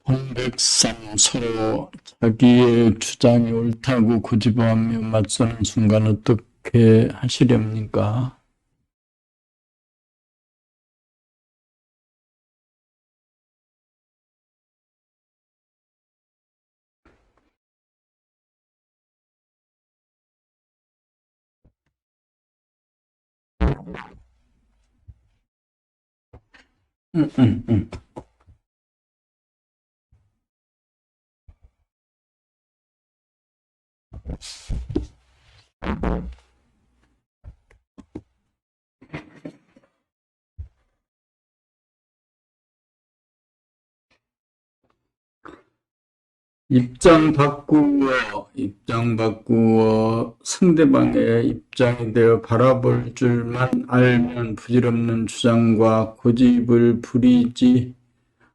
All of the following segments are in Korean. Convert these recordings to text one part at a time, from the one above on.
본백산 서로 자기의 주장이 옳다고 고집하며 맞서는 순간 어떻게 하시렵니까? 음, 음, 음. 입장 바꾸어 상대방의 입장이 되어 바라볼 줄만 알면 부질없는 주장과 고집을 부리지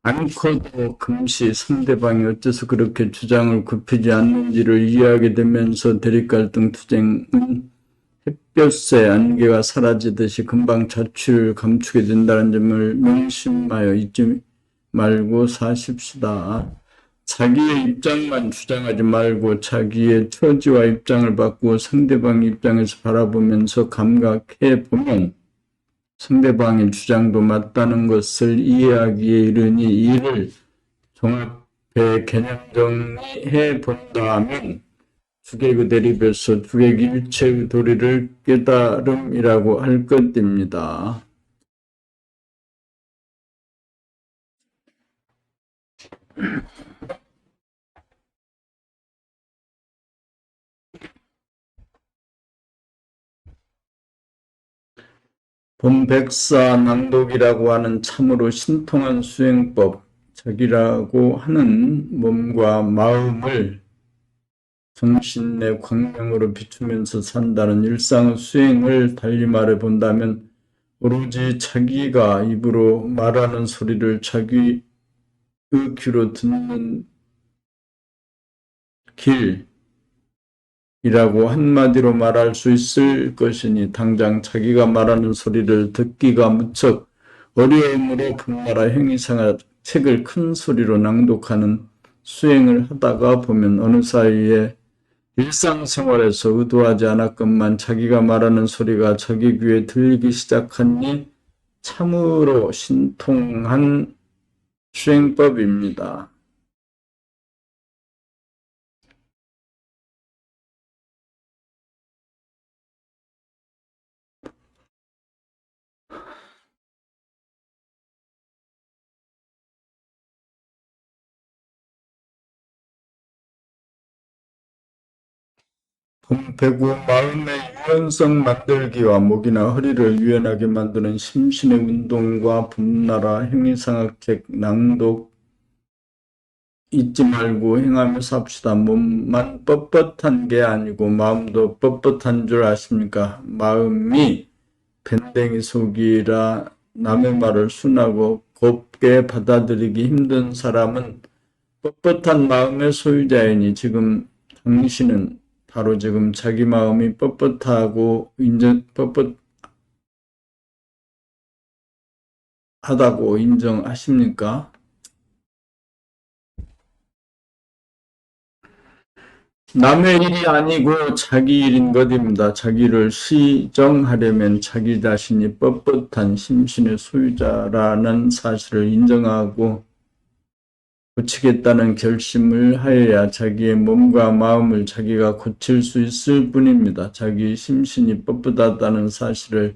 않고도 금시 상대방이 어째서 그렇게 주장을 굽히지 않는지를 이해하게 되면서 대립갈등 투쟁은 햇볕에 안개가 사라지듯이 금방 자취를 감추게 된다는 점을 명심하여 잊지 말고 사십시다. 자기의 입장만 주장하지 말고 자기의 처지와 입장을 바꾸어 상대방 입장에서 바라보면서 감각해 보면 상대방의 주장도 맞다는 것을 이해하기에 이르니 이를 종합해 개념 정리해 본다 하면 주객의 대립에서 주객 일체의 도리를 깨달음이라고 할 것입니다. 본백사 낭독이라고 하는 참으로 신통한 수행법, 자기라고 하는 몸과 마음을 정신의 광명으로 비추면서 산다는 일상 수행을 달리 말해 본다면 오로지 자기가 입으로 말하는 소리를 자기의 귀로 듣는 길이라고 한마디로 말할 수 있을 것이니 당장 자기가 말하는 소리를 듣기가 무척 어려움으로 분나라 행위상하 책을 큰 소리로 낭독하는 수행을 하다가 보면 어느 사이에 일상생활에서 의도하지 않았건만 자기가 말하는 소리가 자기 귀에 들리기 시작하니 참으로 신통한 수행법입니다. 배구 마음의 유연성 만들기와 목이나 허리를 유연하게 만드는 심신의 운동과 분나라 행위상학책 낭독 잊지 말고 행하면서 합시다. 몸만 뻣뻣한 게 아니고 마음도 뻣뻣한 줄 아십니까? 마음이 밴댕이 속이라 남의 말을 순하고 곱게 받아들이기 힘든 사람은 뻣뻣한 마음의 소유자이니 지금 당신은 바로 지금 자기 마음이 뻣뻣하다고 인정하십니까? 남의 일이 아니고 자기 일인 것입니다. 자기를 시정하려면 자기 자신이 뻣뻣한 심신의 소유자라는 사실을 인정하고 고치겠다는 결심을 하여야 자기의 몸과 마음을 자기가 고칠 수 있을 뿐입니다. 자기 심신이 뻣뻣하다는 사실을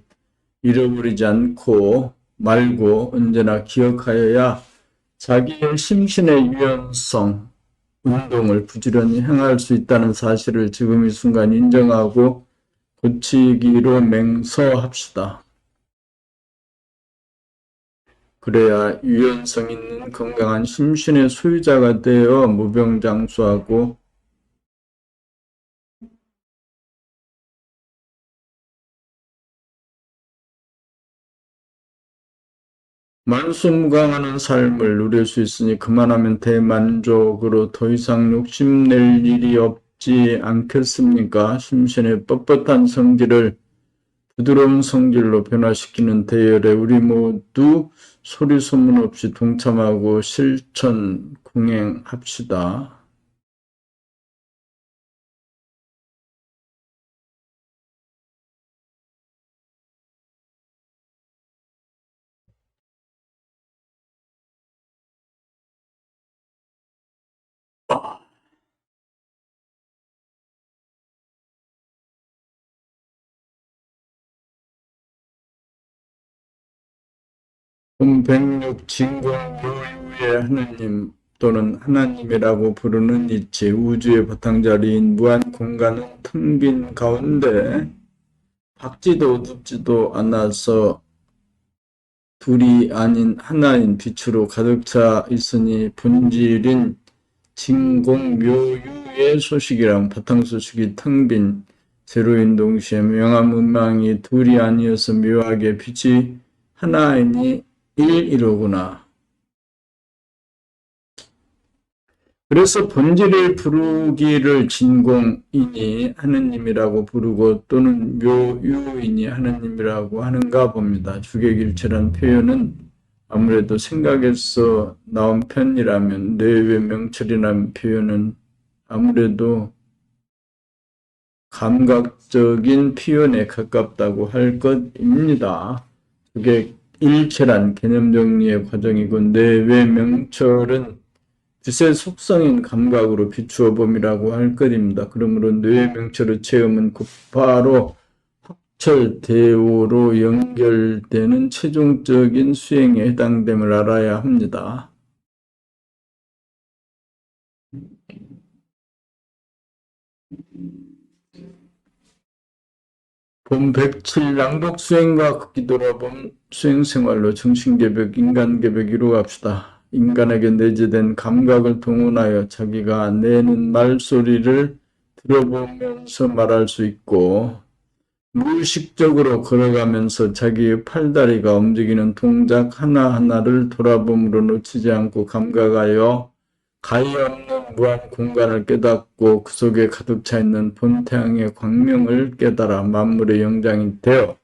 잃어버리지 않고 말고 언제나 기억하여야 자기의 심신의 유연성, 운동을 부지런히 행할 수 있다는 사실을 지금 이 순간 인정하고 고치기로 맹서합시다. 그래야 유연성 있는 건강한 심신의 소유자가 되어 무병장수하고 만수무강하는 삶을 누릴 수 있으니 그만하면 대만족으로 더 이상 욕심낼 일이 없지 않겠습니까? 심신의 뻣뻣한 성질을 부드러운 성질로 변화시키는 대열에 우리 모두 소리 소문 없이 동참하고 실천 공행합시다. 본106 진공묘유의 하느님 또는 하나님이라고 부르는 이치 우주의 바탕자리인 무한 공간은 텅 빈 가운데 밝지도 어둡지도 않아서 둘이 아닌 하나인 빛으로 가득 차 있으니 본질인 진공묘유의 소식이랑 바탕소식이 텅 빈 제로인 동시에 명암 음망이 둘이 아니어서 묘하게 빛이 하나이니 일이로구나. 그래서 본질을 부르기를 진공이니 하느님이라고 부르고 또는 묘유이니 하느님이라고 하는가 봅니다. 주객일체란 표현은 아무래도 생각에서 나온 편이라면 뇌외 명철이라는 표현은 아무래도 감각적인 표현에 가깝다고 할 것입니다. 주객일체란 개념 정리의 과정이고 뇌외 명철은 빛의 속성인 감각으로 비추어 봄이라고 할 것입니다. 그러므로 뇌의 명철의 체험은 곧바로 확철 대오로 연결되는 최종적인 수행에 해당됨을 알아야 합니다. 본 107 낭독 수행과 극기 돌아봄 수행생활로 정신개벽, 인간개벽 이루갑시다. 인간에게 내재된 감각을 동원하여 자기가 내는 말소리를 들어보면서 말할 수 있고 무의식적으로 걸어가면서 자기의 팔다리가 움직이는 동작 하나하나를 돌아봄으로 놓치지 않고 감각하여 가히 없는 무한 공간을 깨닫고 그 속에 가득 차 있는 본태양의 광명을 깨달아 만물의 영장이 되어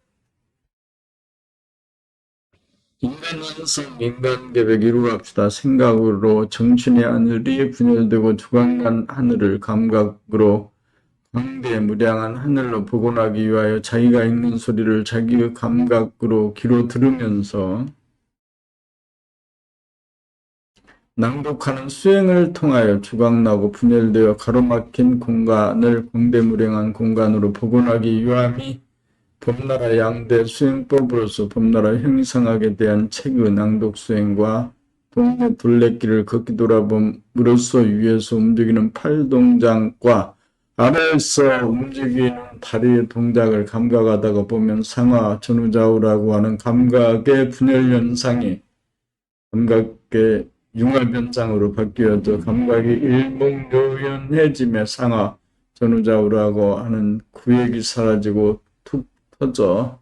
인간 완성, 인간 계획 이루갑시다. 생각으로 정신의 하늘이 분열되고 조각난 하늘을 감각으로 광대무량한 하늘로 복원하기 위하여 자기가 읽는 소리를 자기의 감각으로 귀로 들으면서 낭독하는 수행을 통하여 조각나고 분열되어 가로막힌 공간을 광대무량한 공간으로 복원하기 위함이 봄나라 양대 수행법으로서 봄나라 형이상학에 대한 책의 낭독 수행과 동네 둘레길을 걷기 돌아봄으로써 위에서 움직이는 팔 동작과 아래에서 움직이는 다리의 동작을 감각하다가 보면 상하, 전후좌우라고 하는 감각의 분열 현상이 감각의 융합 현상으로 바뀌어져 감각이 일목요연해지며 상하, 전후좌우라고 하는 구획이 사라지고 툭 터져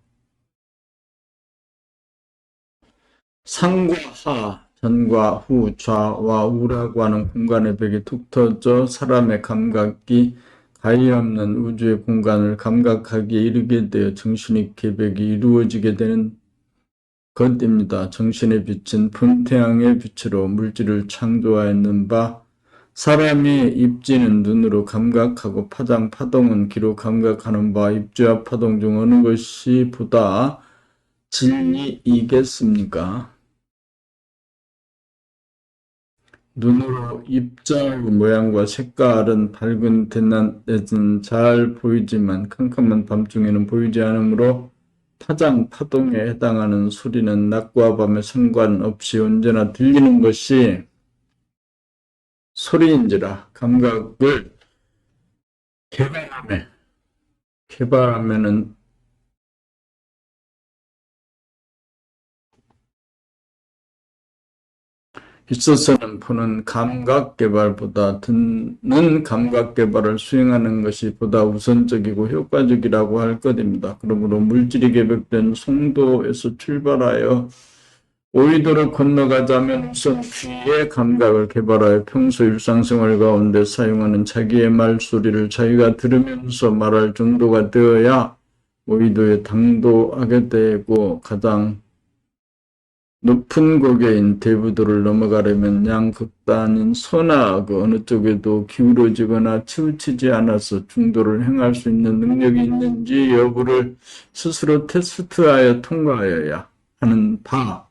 상과 하, 전과 후, 좌와 우라고 하는 공간의 벽이 툭 터져 사람의 감각이 가히 없는 우주의 공간을 감각하기에 이르게 되어 정신의 계백이 이루어지게 되는 것입니다. 정신의 빛은 본태양의 빛으로 물질을 창조하였는 바 사람이 입지는 눈으로 감각하고 파장, 파동은 귀로 감각하는 바 입지와 파동 중 어느 것이 보다 진리이겠습니까? 눈으로 입자의 모양과 색깔은 밝은 대낮에는 잘 보이지만 캄캄한 밤중에는 보이지 않으므로 파장, 파동에 해당하는 소리는 낮과 밤에 상관없이 언제나 들리는 것이 소리인지라 감각을 개발하면은 있어서는 보는 감각 개발보다 듣는 감각 개발을 수행하는 것이 보다 우선적이고 효과적이라고 할 것입니다. 그러므로 물질이 개벽된 송도에서 출발하여 오이도를 건너가자면 우선 귀의 감각을 개발하여 평소 일상생활 가운데 사용하는 자기의 말소리를 자기가 들으면서 말할 정도가 되어야 오이도에 당도하게 되고 가장 높은 고개인 대부도를 넘어가려면 양극단인 서나 그 어느 쪽에도 기울어지거나 치우치지 않아서 중도를 행할 수 있는 능력이 있는지 여부를 스스로 테스트하여 통과하여야 하는 바.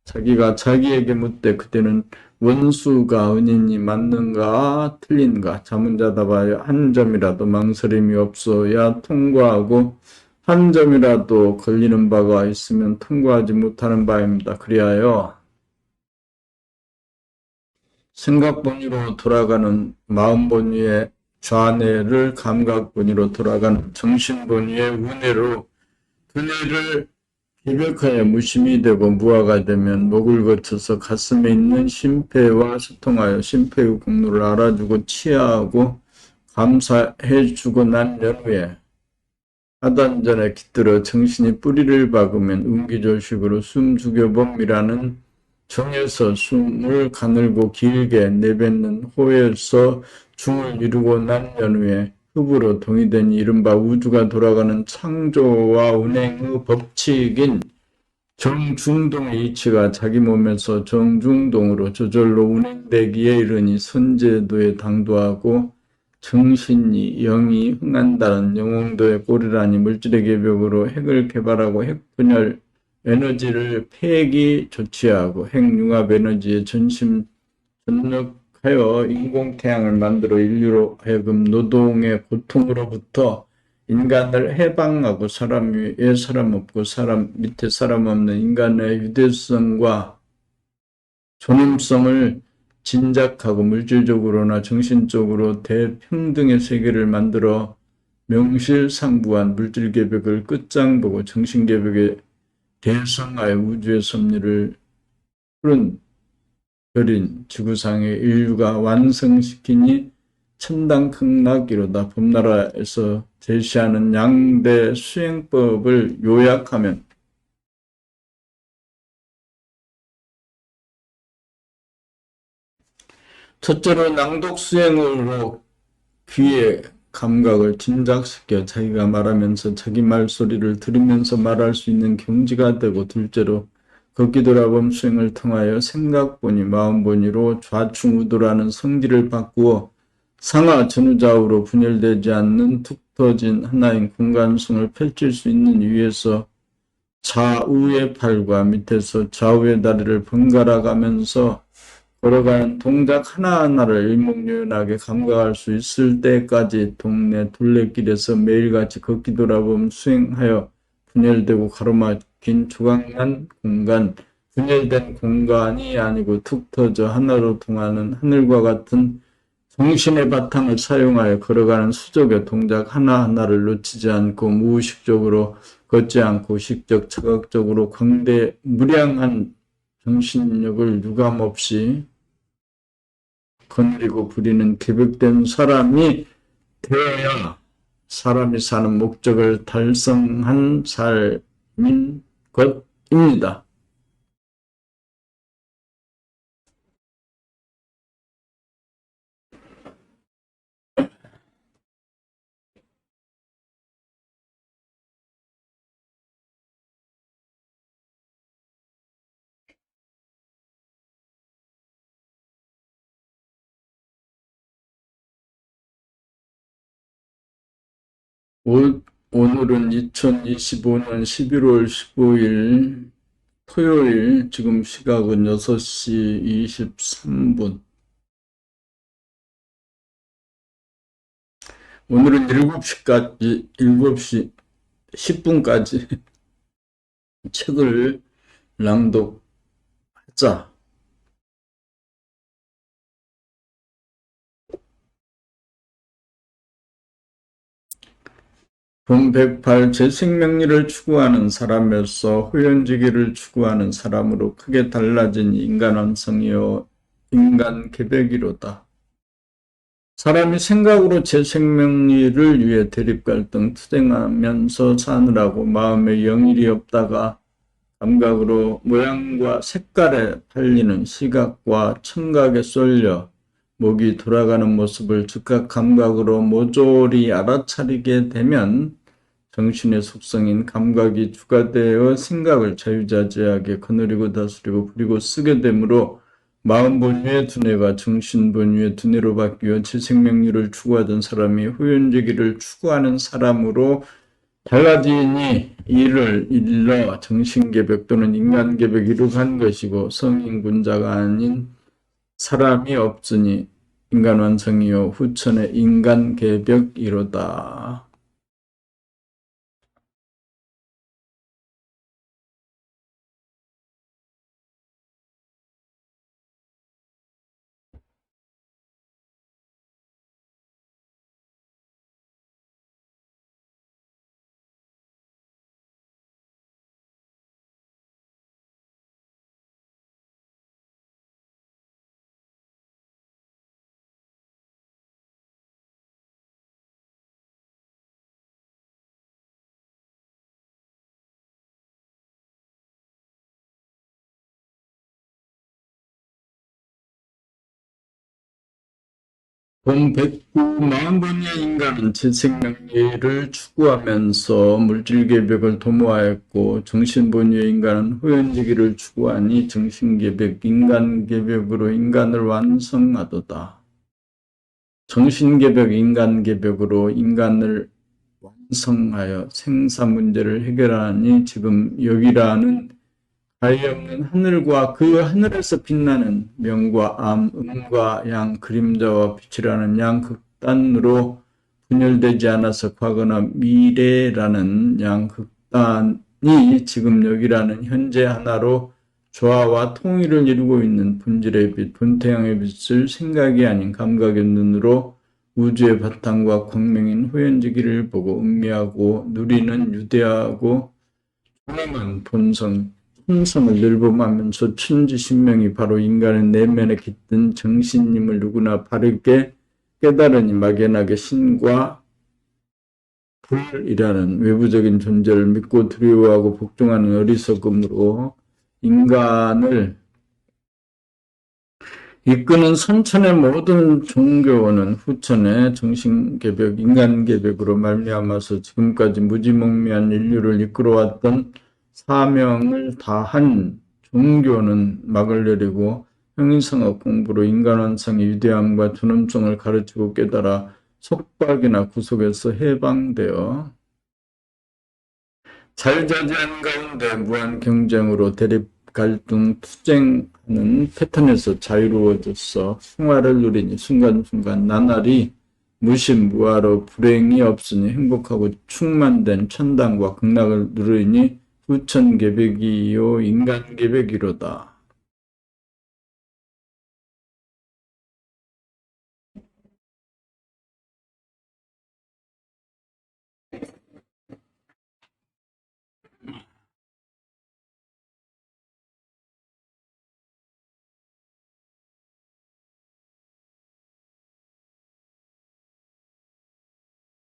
자기가 자기에게 묻되 그때는 원수가 은인이 맞는가 틀린가 자문자답하여 한 점이라도 망설임이 없어야 통과하고 한 점이라도 걸리는 바가 있으면 통과하지 못하는 바입니다. 그리하여 생각본위로 돌아가는 마음본위의 좌뇌를 감각본위로 돌아가는 정신본위의 우뇌로 두뇌를 개벽하여 무심이 되고 무아가 되면 목을 거쳐서 가슴에 있는 심폐와 소통하여 심폐의 공로를 알아주고 치하하고 감사해주고 난 연후에 하단전에 깃들어 정신이 뿌리를 박으면 운기조식으로 숨 죽여봄이라는 정에서 숨을 가늘고 길게 내뱉는 호에서 중을 이루고 난 연후에 흡으로 동의된 이른바 우주가 돌아가는 창조와 운행의 법칙인 정중동의 이치가 자기 몸에서 정중동으로 저절로 운행되기에 이르니 선제도에 당도하고 정신이 영이 흥한다는 영웅도의 꼴이라니 물질의 개벽으로 핵을 개발하고 핵분열 에너지를 폐기 조치하고 핵융합 에너지에 전력하여 인공태양을 만들어 인류로 하여금 노동의 고통으로부터 인간을 해방하고 사람 위에 사람 없고 사람 밑에 사람 없는 인간의 유대성과 존엄성을 진작하고 물질적으로나 정신적으로 대평등의 세계를 만들어 명실상부한 물질개벽을 끝장보고 정신개벽에 대성하여 우주의 섭리를 푸른 별인 지구상의 인류가 완성시키니 천당극락이로다. 봄나라에서 제시하는 양대 수행법을 요약하면 첫째로 낭독 수행으로 귀의 감각을 진작시켜 자기가 말하면서 자기 말소리를 들으면서 말할 수 있는 경지가 되고 둘째로 걷기 돌아봄 수행을 통하여 생각본위, 마음본위로 좌충우도라는 성질을 바꾸어 상하 전후좌우로 분열되지 않는 툭 터진 하나인 공간성을 펼칠 수 있는 위에서 좌우의 팔과 밑에서 좌우의 다리를 번갈아 가면서 걸어가는 동작 하나하나를 일목요연하게 감각할 수 있을 때까지 동네 둘레길에서 매일같이 걷기 돌아봄 수행하여 분열되고 가로막힌 조각난 공간, 분열된 공간이 아니고 툭 터져 하나로 통하는 하늘과 같은 정신의 바탕을 사용하여 걸어가는 수족의 동작 하나하나를 놓치지 않고 무의식적으로 걷지 않고 식적, 차각적으로 광대, 무량한 정신력을 유감없이 거느리고 부리는 개벽된 사람이 되어야 사람이 사는 목적을 달성한 삶인 것입니다. 오늘은 2025년 11월 15일 토요일, 지금 시각은 6시 23분. 오늘은 7시 10분까지 책을 낭독하자. 본 108 재생명리를 추구하는 사람에서 호연지기를 추구하는 사람으로 크게 달라진 인간완성이요 인간 개벽이로다. 사람이 생각으로 재생명리를 위해 대립갈등 투쟁하면서 사느라고 마음에 영일이 없다가 감각으로 모양과 색깔에 팔리는 시각과 청각에 쏠려 목이 돌아가는 모습을 즉각 감각으로 모조리 알아차리게 되면 정신의 속성인 감각이 주가 되어 생각을 자유자재하게 거느리고 다스리고 부리고 쓰게 되므로 마음 본위의 두뇌가 정신 본위의 두뇌로 바뀌어 재생명률을 추구하던 사람이 후연제기를 추구하는 사람으로 달라지니 이를 일러 정신개벽 또는 인간개벽이라고 한 것이고 성인군자가 아닌 사람이 없으니 인간완성이요 후천의 인간개벽이로다. 본109 마음본위의 인간은 재생명리를 추구하면서 물질개벽을 도모하였고 정신본위의 인간은 후연지기를 추구하니 정신개벽, 인간개벽으로 인간을 완성하도다. 정신개벽, 인간개벽으로 인간을 완성하여 생사문제를 해결하니 지금 여기라는 가히 없는 하늘과 그 하늘에서 빛나는 명과 암, 음과 양, 그림자와 빛이라는 양극단으로 분열되지 않아서 과거나 미래라는 양극단이 지금 여기라는 현재 하나로 조화와 통일을 이루고 있는 본질의 빛, 본태양의 빛을 생각이 아닌 감각의 눈으로 우주의 바탕과 광명인 호연지기를 보고 음미하고 누리는 유대하고 존엄한 본성, 천성을 늘봄하면서 천지신명이 바로 인간의 내면에 깃든 정신임을 누구나 바르게 깨달으니 막연하게 신과 불이라는 외부적인 존재를 믿고 두려워하고 복종하는 어리석음으로 인간을 이끄는 선천의 모든 종교는 후천의 정신개벽, 인간개벽으로 말미암아서 지금까지 무지몽매한 인류를 이끌어왔던 사명을 다한 종교는 막을 내리고 형이성학 공부로 인간완성의 위대함과 존엄성을 가르치고 깨달아 속박이나 구속에서 해방되어 자유자재한 가운데 무한 경쟁으로 대립, 갈등, 투쟁하는 패턴에서 자유로워져서 승화를 누리니 순간순간 나날이 무심무화로 불행이 없으니 행복하고 충만된 천당과 극락을 누리니 후천개벽이요 인간개벽이로다.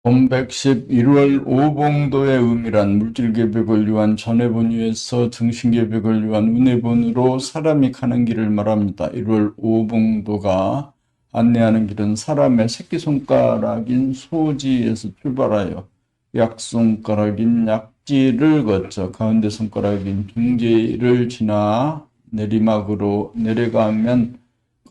본110 1월 오봉도의 의미란 물질개벽을 위한 전해본위에서 정신개벽을 위한 운해본으로 사람이 가는 길을 말합니다. 1월 오봉도가 안내하는 길은 사람의 새끼손가락인 소지에서 출발하여 약손가락인 약지를 거쳐 가운데 손가락인 중지를 지나 내리막으로 내려가면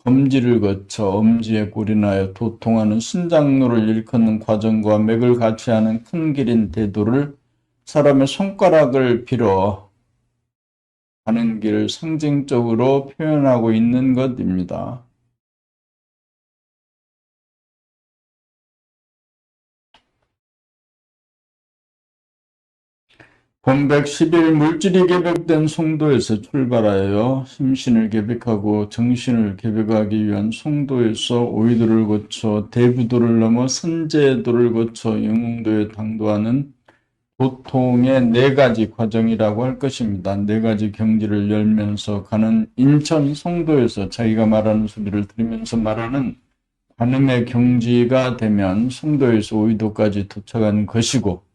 검지를 거쳐 엄지에 꼴이 나여 도통하는 순장로를 일컫는 과정과 맥을 같이 하는 큰 길인 대도를 사람의 손가락을 빌어 가는 길을 상징적으로 표현하고 있는 것입니다. 본111 물질이 개벽된 송도에서 출발하여 심신을 개벽하고 정신을 개벽하기 위한 송도에서 오이도를 거쳐 대부도를 넘어 선제도를 거쳐 영웅도에 당도하는 도통의 4가지 과정이라고 할 것입니다. 4가지 경지를 열면서 가는 인천 송도에서 자기가 말하는 소리를 들으면서 말하는 관음의 경지가 되면 송도에서 오이도까지 도착한 것이고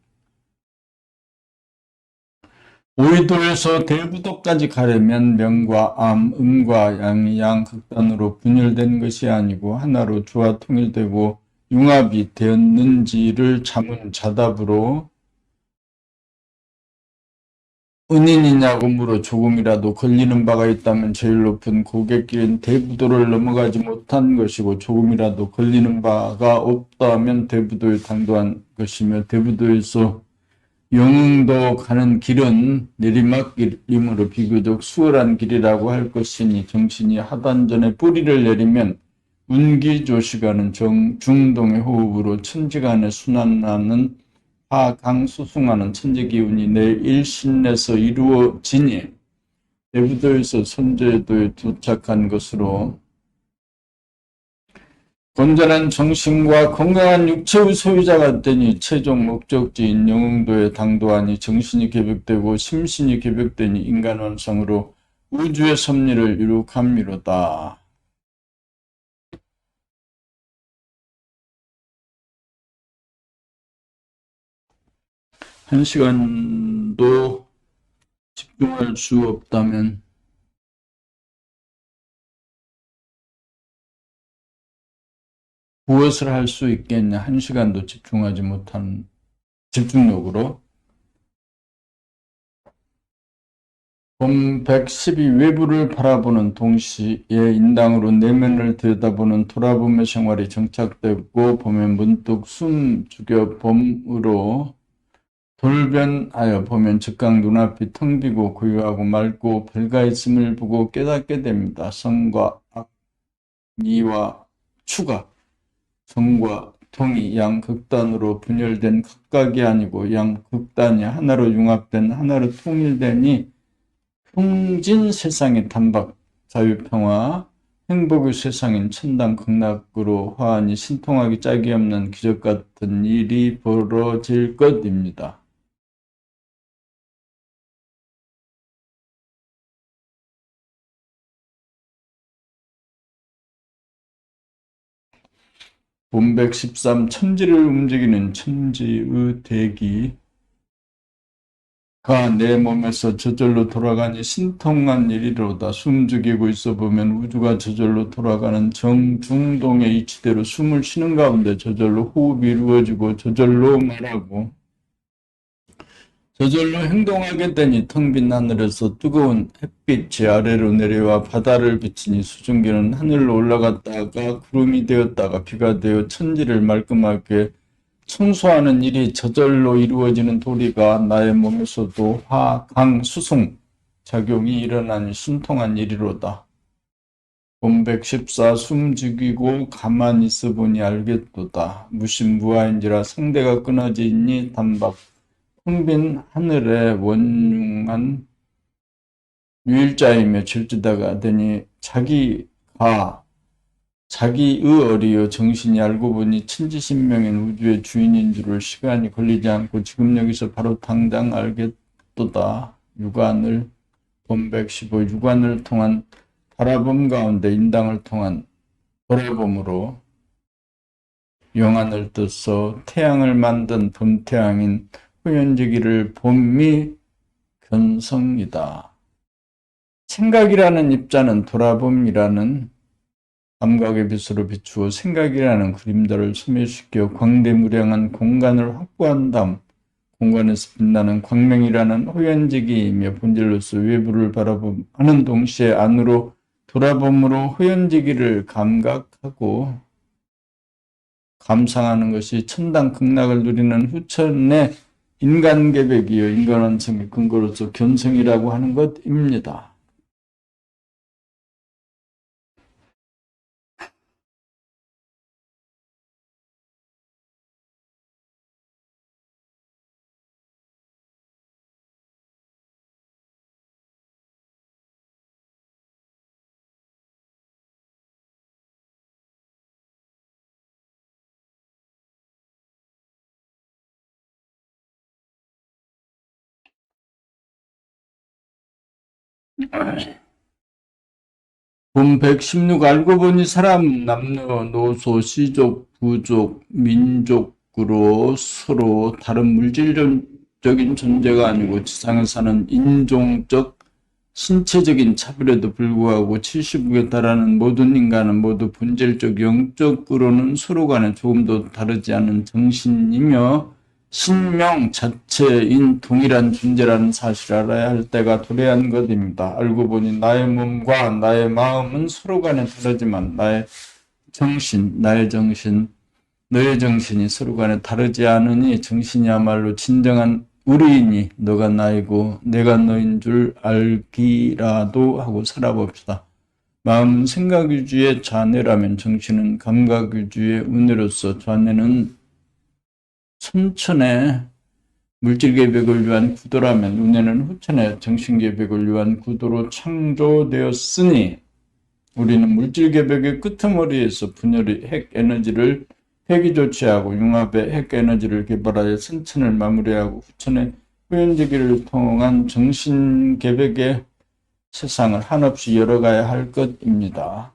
오이도에서 대부도까지 가려면 명과 암, 음과 양이 양극단으로 분열된 것이 아니고 하나로 주와 통일되고 융합이 되었는지를 자문자답으로 은인이냐고 물어 조금이라도 걸리는 바가 있다면 제일 높은 고갯길인 대부도를 넘어가지 못한 것이고 조금이라도 걸리는 바가 없다면 대부도에 당도한 것이며 대부도에서 영흥도 가는 길은 내리막길이므로 비교적 수월한 길이라고 할 것이니 정신이 하단전에 뿌리를 내리면 운기조시가는 중동의 호흡으로 천지간에 순환하는 하강수승하는 천지기운이 내 일신에서 이루어지니 대부도에서 선제도에 도착한 것으로 건전한 정신과 건강한 육체의 소유자가 되니 최종 목적지인 영흥도에 당도하니 정신이 개벽되고 심신이 개벽되니 인간 완성으로 우주의 섭리를 이룩함이로다. 한 시간도 집중할 수 없다면 무엇을 할 수 있겠냐? 한 시간도 집중하지 못한 집중력으로. 본 112 외부를 바라보는 동시에 인당으로 내면을 들여다보는 돌아봄의 생활이 정착되고 보면 문득 숨 죽여 봄으로 돌변하여 보면 즉각 눈앞이 텅 비고 고요하고 맑고 밝아있음을 보고 깨닫게 됩니다. 성과 악, 미와 추가, 성과 통이 양극단으로 분열된 각각이 아니고 양극단이 하나로 융합된 하나로 통일되니 평진 세상의 단박, 자유평화, 행복의 세상인 천당 극락으로 화하니 신통하기 짝이 없는 기적 같은 일이 벌어질 것입니다. 본 113 천지를 움직이는 천지의 대기가 내 몸에서 저절로 돌아가니 신통한 일이로다. 숨 죽이고 있어 보면 우주가 저절로 돌아가는 정중동의 이치대로 숨을 쉬는 가운데 저절로 호흡이 이루어지고 저절로 말하고 저절로 행동하게 되니 텅 빈 하늘에서 뜨거운 햇빛이 아래로 내려와 바다를 비치니 수증기는 하늘로 올라갔다가 구름이 되었다가 비가 되어 천지를 말끔하게 청소하는 일이 저절로 이루어지는 도리가 나의 몸에서도 화, 강, 수송 작용이 일어나니 신통한 일이로다. 본 114 숨 죽이고 가만히 있어 보니 알겠도다. 무신무아인지라 상대가 끊어지니 단박 텅 빈 하늘에 원흉한 유일자이며 질주다가 되니 자기의 어리요 정신이 알고 보니 천지신명인 우주의 주인인 줄을 시간이 걸리지 않고 지금 여기서 바로 당장 알겠도다. 육안을 본 115 육안을 통한 바라봄 가운데 인당을 통한 돌아봄으로 영안을 떠서 태양을 만든 본태양인 후연지기를 봄이 견성이다. 생각이라는 입자는 돌아봄이라는 감각의 빛으로 비추어 생각이라는 그림자를 소멸시켜 광대무량한 공간을 확보한 다음 공간에서 빛나는 광명이라는 호연지기이며 본질로서 외부를 바라보는 동시에 안으로 돌아봄으로 호연지기를 감각하고 감상하는 것이 천당 극락을 누리는 후천의 인간계백이요 인간완성의 근거로서 견성이라고 하는 것입니다. 본 116 알고 보니 사람은 남녀노소 시족 부족 민족으로 서로 다른 물질적인 존재가 아니고 지상에 사는 인종적 신체적인 차별에도 불구하고 70억에 달하는 모든 인간은 모두 본질적 영적으로는 서로 간에 조금도 다르지 않은 정신이며 신명 자체인 동일한 존재라는 사실을 알아야 할 때가 도래한 것입니다. 알고 보니 나의 몸과 나의 마음은 서로 간에 다르지만 나의 정신, 나의 정신, 너의 정신이 서로 간에 다르지 않으니 정신이야말로 진정한 우리이니 너가 나이고 내가 너인 줄 알기라도 하고 살아봅시다. 마음은 생각 위주의 좌뇌라면 정신은 감각 위주의 우뇌로서 좌뇌는 선천의 물질 계백을 위한 구도라면 우뇌는 후천의 정신 계백을 위한 구도로 창조되었으니 우리는 물질 계백의 끄트머리에서 분열의 핵 에너지를 핵이 조치하고 융합의 핵 에너지를 개발하여 선천을 마무리하고 후천의 후연지기를 통한 정신 계백의 세상을 한없이 열어가야 할 것입니다.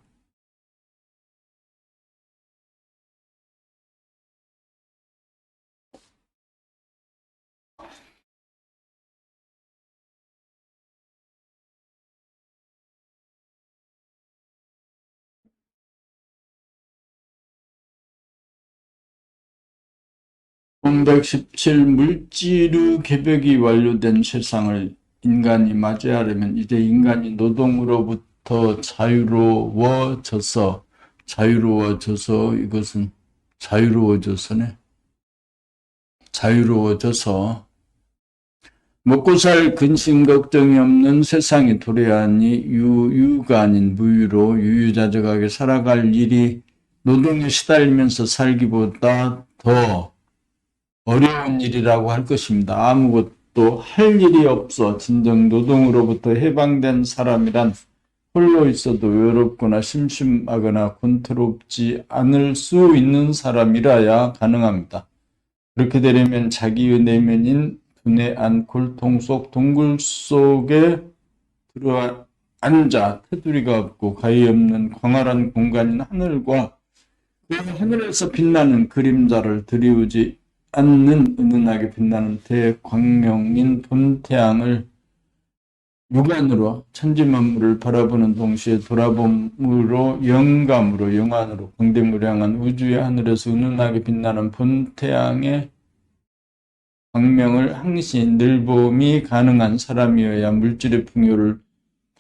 본 117 물질의 계백이 완료된 세상을 인간이 맞이하려면 이제 인간이 노동으로부터 자유로워져서 이것은 자유로워져서 먹고 살 근심 걱정이 없는 세상이 도래하니 유유가 아닌 무유로 유유자적하게 살아갈 일이 노동에 시달리면서 살기보다 더 어려운 일이라고 할 것입니다. 아무것도 할 일이 없어 진정 노동으로부터 해방된 사람이란 홀로 있어도 외롭거나 심심하거나 곤태롭지 않을 수 있는 사람이라야 가능합니다. 그렇게 되려면 자기의 내면인 두뇌 안 골통 속 동굴 속에 들어앉아 테두리가 없고 가히 없는 광활한 공간인 하늘과 그 하늘에서 빛나는 그림자를 들이우지 않는 은은하게 빛나는 대광명인 본태양을 육안으로 천지만물을 바라보는 동시에 돌아봄으로 영감으로 영안으로 광대물을 향한 우주의 하늘에서 은은하게 빛나는 본태양의 광명을 항시 늘봄이 가능한 사람이어야 물질의 풍요를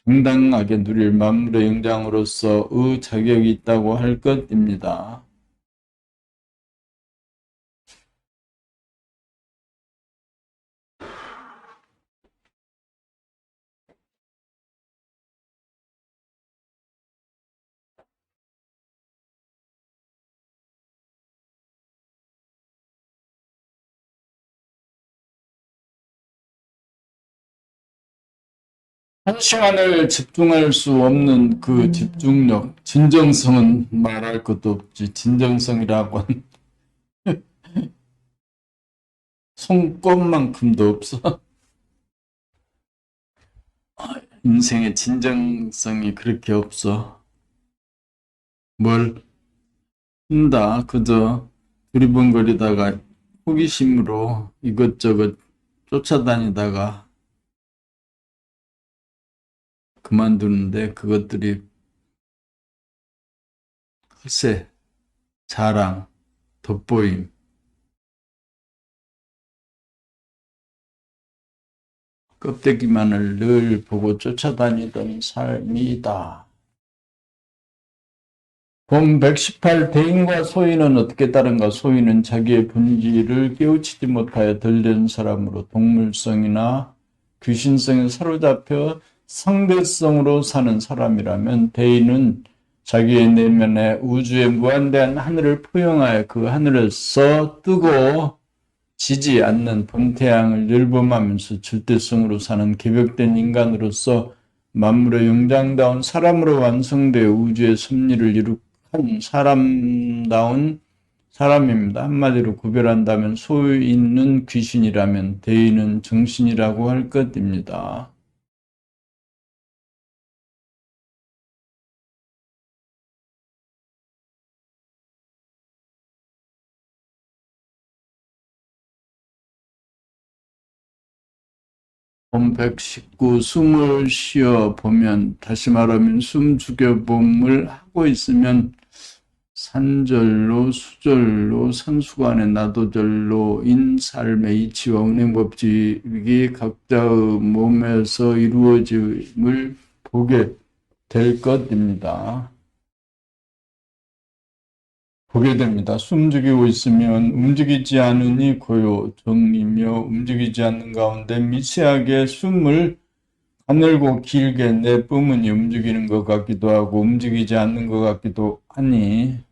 당당하게 누릴 만물의 영장으로서의 자격이 있다고 할 것입니다. 한 시간을 집중할 수 없는 그 집중력, 진정성은 말할 것도 없지. 진정성이라고 한 손꼽만큼도 없어. 인생의 진정성이 그렇게 없어. 뭘 한다. 그저 두리번거리다가 호기심으로 이것저것 쫓아다니다가 그만두는데 그것들이 허세, 자랑, 돋보임, 껍데기만을 늘 보고 쫓아다니던 삶이다. 본 118 대인과 소인은 어떻게 다른가? 소인은 자기의 본질을 깨우치지 못하여 덜된 사람으로 동물성이나 귀신성에 사로잡혀 상대성으로 사는 사람이라면 대인은 자기의 내면에 우주의 무한대한 하늘을 포용하여 그 하늘에서 뜨고 지지 않는 본태양을 열범하면서 절대성으로 사는 개벽된 인간으로서 만물의 영장다운 사람으로 완성되어 우주의 섭리를 이룩한 사람다운 사람입니다. 한마디로 구별한다면 소인은 귀신이라면 대인은 정신이라고 할 것입니다. 본 119 숨을 쉬어 보면 다시 말하면 숨 죽여봄을 하고 있으면 산절로, 수절로, 선수간의 나도절로인 삶의 이치와 운행법칙이 각자의 몸에서 이루어짐을 보게 될 것입니다. 보게 됩니다. 숨죽이고 있으면 움직이지 않으니 고요, 정이며 움직이지 않는 가운데 미세하게 숨을 가늘고 길게 내뿜으니 움직이는 것 같기도 하고 움직이지 않는 것 같기도 하니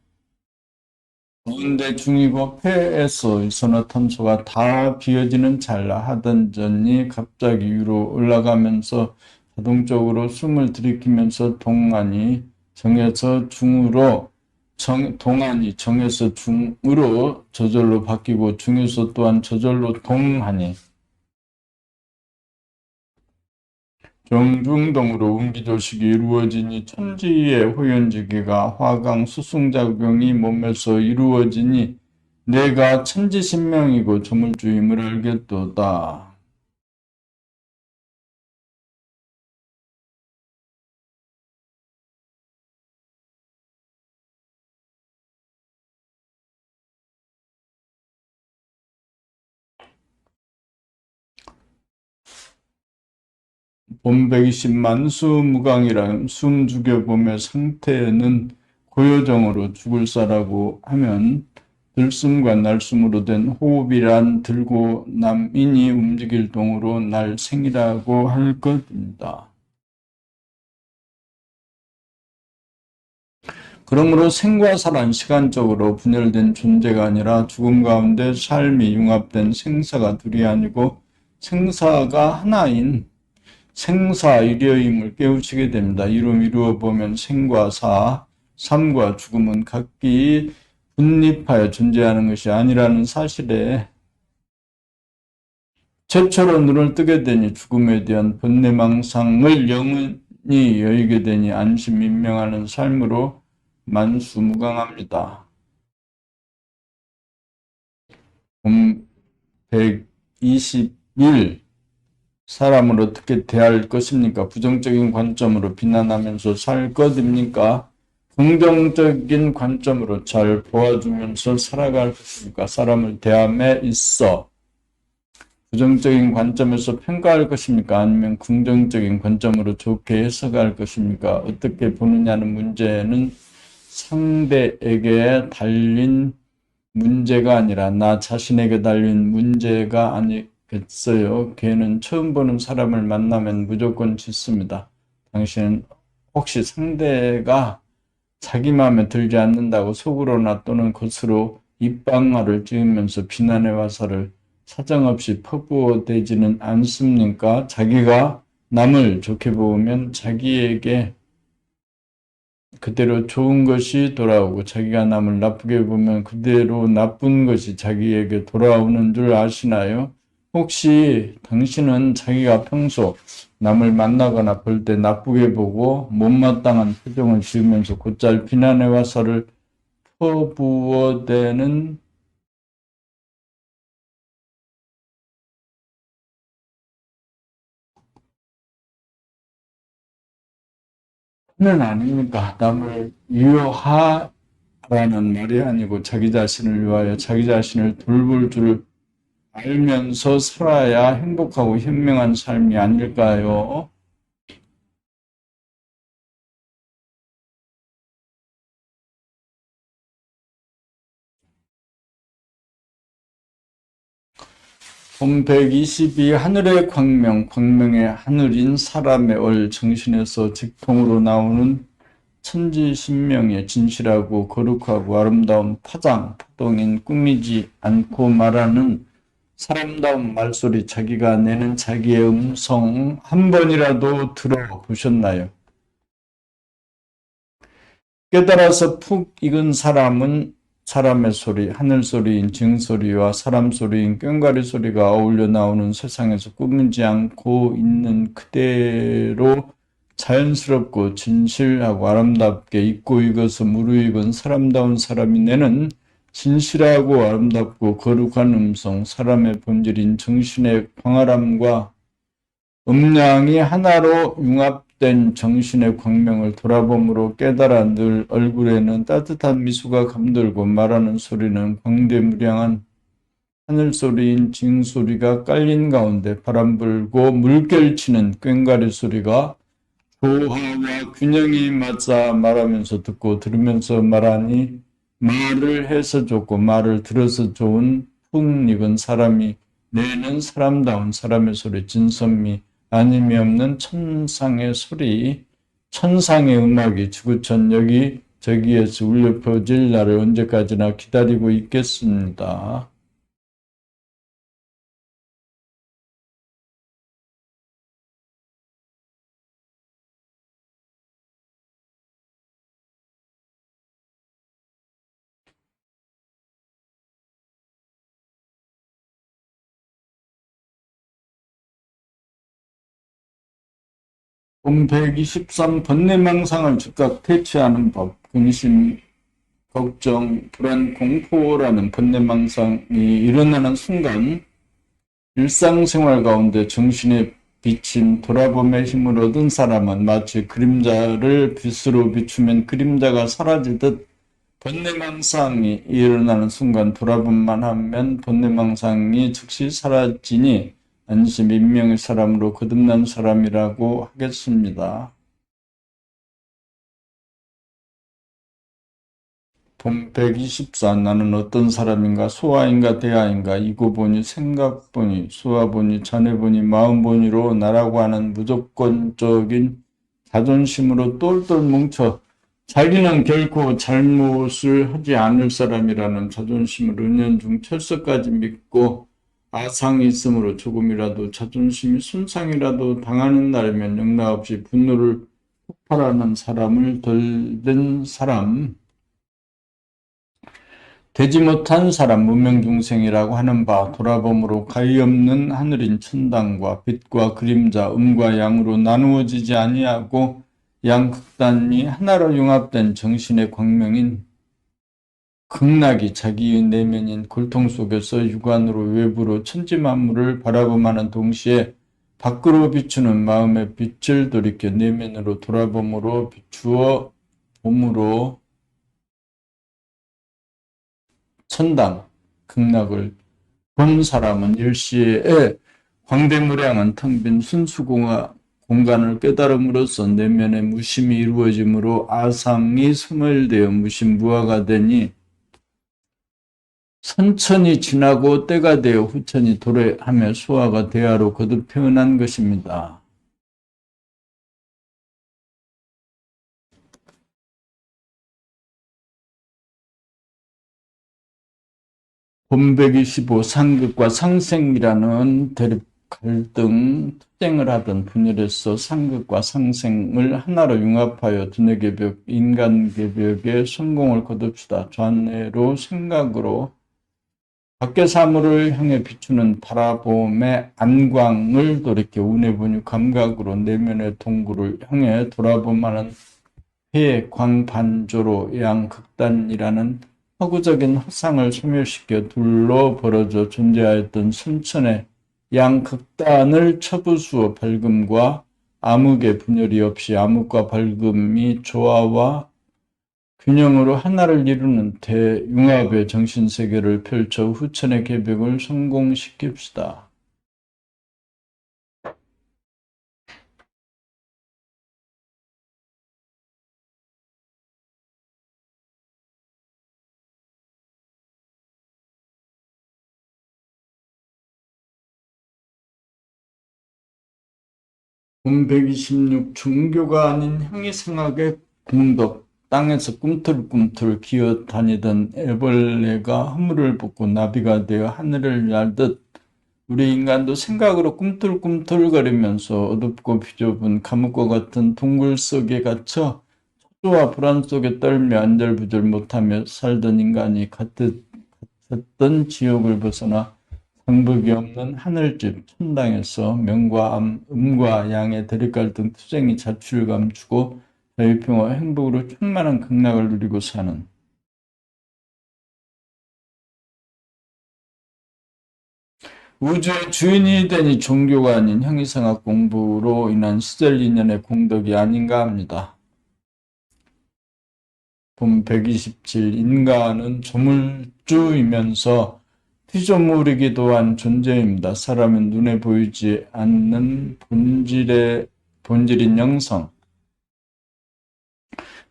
가운데 중이고 폐에서 이산화탄소가 다 비어지는 찰나 하던 전이 갑자기 위로 올라가면서 자동적으로 숨을 들이키면서 동안이 정에서 중으로 동안이 정에서 중으로 저절로 바뀌고 중에서 또한 저절로 동안이 정중동으로 운기조식이 이루어지니 천지의 호연지기가 화강 수승작용이 몸에서 이루어지니 내가 천지신명이고 조물주임을 알겠도다. 본백이십 만수무강이란 숨 죽여봄의 상태는 고요정으로 죽을 사라고 하면 들숨과 날숨으로 된 호흡이란 들고 남인이 움직일 동으로 날생이라고 할 것입니다. 그러므로 생과 사란 시간적으로 분열된 존재가 아니라 죽음 가운데 삶이 융합된 생사가 둘이 아니고 생사가 하나인 생사일여임을 깨우치게 됩니다. 이루어 보면 생과 사, 삶과 죽음은 각기 분립하여 존재하는 것이 아니라는 사실에 최초로 눈을 뜨게 되니 죽음에 대한 번뇌망상을 영원히 여의게 되니 안심민명하는 삶으로 만수무강합니다. 121 사람을 어떻게 대할 것입니까? 부정적인 관점으로 비난하면서 살 것입니까? 긍정적인 관점으로 잘 보아주면서 살아갈 것입니까? 사람을 대함에 있어 부정적인 관점에서 평가할 것입니까? 아니면 긍정적인 관점으로 좋게 해석할 것입니까? 어떻게 보느냐는 문제는 상대에게 달린 문제가 아니라 나 자신에게 달린 문제가 아니겠어요? 걔는 처음 보는 사람을 만나면 무조건 짓습니다. 당신은 혹시 상대가 자기 마음에 들지 않는다고 속으로나 또는 겉으로 입방아를 찌으면서 비난의 화살을 사정없이 퍼부어대지는 않습니까? 자기가 남을 좋게 보면 자기에게 그대로 좋은 것이 돌아오고 자기가 남을 나쁘게 보면 그대로 나쁜 것이 자기에게 돌아오는 줄 아시나요? 혹시 당신은 자기가 평소 남을 만나거나 볼 때 나쁘게 보고 못마땅한 표정을 지으면서 곧잘 비난의 화살을 퍼부어대는 는 아닙니까? 남을 위로하라는 말이 아니고 자기 자신을 위하여 자기 자신을 돌볼 줄 알면서 살아야 행복하고 현명한 삶이 아닐까요? 본 122 하늘의 광명, 광명의 하늘인 사람의 얼 정신에서 직통으로 나오는 천지신명의 진실하고 거룩하고 아름다운 파동인 꾸미지 않고 말하는 사람다운 말소리, 자기가 내는 자기의 음성 한 번이라도 들어보셨나요? 깨달아서 푹 익은 사람은 사람의 소리, 하늘 소리인 증소리와 사람 소리인 꽹과리 소리가 어울려 나오는 세상에서 꾸미지 않고 있는 그대로 자연스럽고 진실하고 아름답게 잊고 익어서 무르익은 사람다운 사람이 내는 진실하고 아름답고 거룩한 음성, 사람의 본질인 정신의 광활함과 음량이 하나로 융합 융합된 정신의 광명을 돌아봄으로 깨달아 늘 얼굴에는 따뜻한 미소가 감돌고 말하는 소리는 광대무량한 하늘소리인 징소리가 깔린 가운데 바람 불고 물결 치는 꽹과리 소리가 조화와 균형이 맞아 말하면서 듣고 들으면서 말하니 말을 해서 좋고 말을 들어서 좋은 푹 익은 사람이 내는 사람다운 사람의 소리 진선미 아님이 없는 천상의 소리 천상의 음악이 지구촌 여기 저기에서 울려 퍼질 날을 언제까지나 기다리고 있겠습니다. 본 123 번뇌망상을 즉각 퇴치하는 법, 근심, 걱정, 불안, 공포라는 번뇌망상이 일어나는 순간 일상생활 가운데 정신의 비침, 돌아봄의 힘을 얻은 사람은 마치 그림자를 빛으로 비추면 그림자가 사라지듯 번뇌망상이 일어나는 순간 돌아봄만 하면 번뇌망상이 즉시 사라지니 안심 인명의 사람으로 거듭난 사람이라고 하겠습니다. 본 124 나는 어떤 사람인가 소아인가 대아인가 이고 보니 생각 보니 소아 보니 자네 보니 마음 보니로 나라고 하는 무조건적인 자존심으로 똘똘 뭉쳐 자기는 결코 잘못을 하지 않을 사람이라는 자존심을 은연중 철석까지 믿고 아상이 있으므로 조금이라도 자존심이 손상이라도 당하는 날이면 영락없이 분노를 폭발하는 사람을 덜된 사람 되지 못한 사람 무명중생이라고 하는 바 돌아봄으로 가히 없는 하늘인 천당과 빛과 그림자 음과 양으로 나누어지지 아니하고 양극단이 하나로 융합된 정신의 광명인 극락이 자기의 내면인 골통 속에서 육안으로 외부로 천지만물을 바라봄하는 동시에 밖으로 비추는 마음의 빛을 돌이켜 내면으로 돌아봄으로 비추어 봄으로 천당, 극락을 본 사람은 일시에 광대무량한 텅 빈 순수 공간을 깨달음으로써 내면의 무심이 이루어지므로 아상이 소멸되어 무심무화가 되니 선천이 지나고 때가 되어 후천이 도래하며 수화가 대하로 거듭 태어난 것입니다. 본 125 상극과 상생이라는 대립 갈등 투쟁을 하던 분열에서 상극과 상생을 하나로 융합하여 두뇌 개벽, 인간 개벽의 성공을 거둡시다. 좌뇌로 생각으로 밖의 사물을 향해 비추는 바라봄의 안광을 돌이켜 운해분유 감각으로 내면의 동굴을 향해 돌아봄하는 해, 광, 반조로 양극단이라는 허구적인 허상을 소멸시켜 둘로 벌어져 존재하였던 순천의 양극단을 처부수어 밝음과 암흑의 분열이 없이 암흑과 밝음이 조화와 균형으로 하나를 이루는 대융합의 정신세계를 펼쳐 후천의 개벽을 성공시킵시다. 본 126 종교가 아닌 형이상학의 공덕 땅에서 꿈틀꿈틀 기어다니던 애벌레가 허물을 벗고 나비가 되어 하늘을 날듯 우리 인간도 생각으로 꿈틀꿈틀거리면서 어둡고 비좁은 감옥과 같은 동굴 속에 갇혀 초조와 불안 속에 떨며 안절부절 못하며 살던 인간이 갇혔던 지옥을 벗어나 상복이 없는 하늘집 천당에서 명과 암, 음과 양의 대립갈등 투쟁이 자취를 감추고 자유평화 행복으로 충만한 극락을 누리고 사는 우주의 주인이 되니 종교가 아닌 형이상학 공부로 인한 시절 인연의 공덕이 아닌가 합니다. 본 127. 인간은 조물주이면서 피조물이기도 한 존재입니다. 사람은 눈에 보이지 않는 본질인 영성,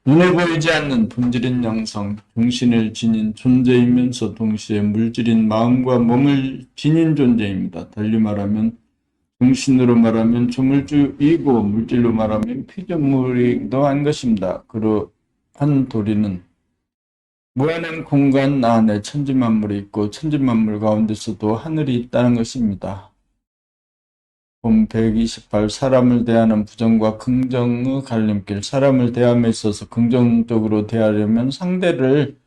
눈에 보이지 않는 본질인 영성, 정신을 지닌 존재이면서 동시에 물질인 마음과 몸을 지닌 존재입니다. 달리 말하면 정신으로 말하면 조물주이고 물질로 말하면 피조물이기도 한 것입니다. 그러한 도리는 무한한 공간 안에 천지만물이 있고 천지만물 가운데서도 하늘이 있다는 것입니다. 본 128. 사람을 대하는 부정과 긍정의 갈림길. 사람을 대함에 있어서 긍정적으로 대하려면 상대를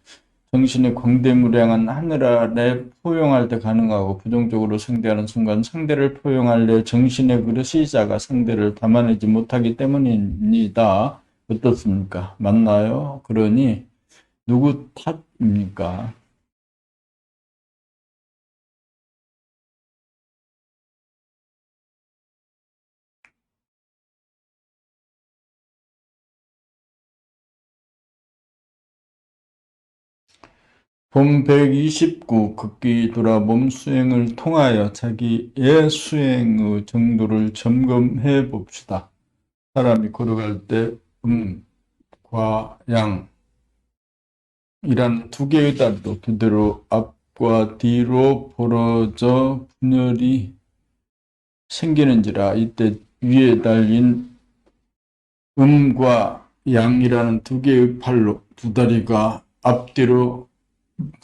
정신의 광대무량한 하늘 아래 포용할 때 가능하고, 부정적으로 상대하는 순간 상대를 포용하려 정신의 그릇이 작아 상대를 담아내지 못하기 때문입니다. 어떻습니까? 맞나요? 그러니 누구 탓입니까? 본 129. 극기 돌아봄 수행을 통하여 자기의 수행의 정도를 점검해 봅시다. 사람이 걸어갈 때 과 양 이란 두 개의 다리로 그대로 앞과 뒤로 벌어져 분열이 생기는지라. 이때 위에 달린 과 양이라는 두 개의 팔로 두 다리가 앞뒤로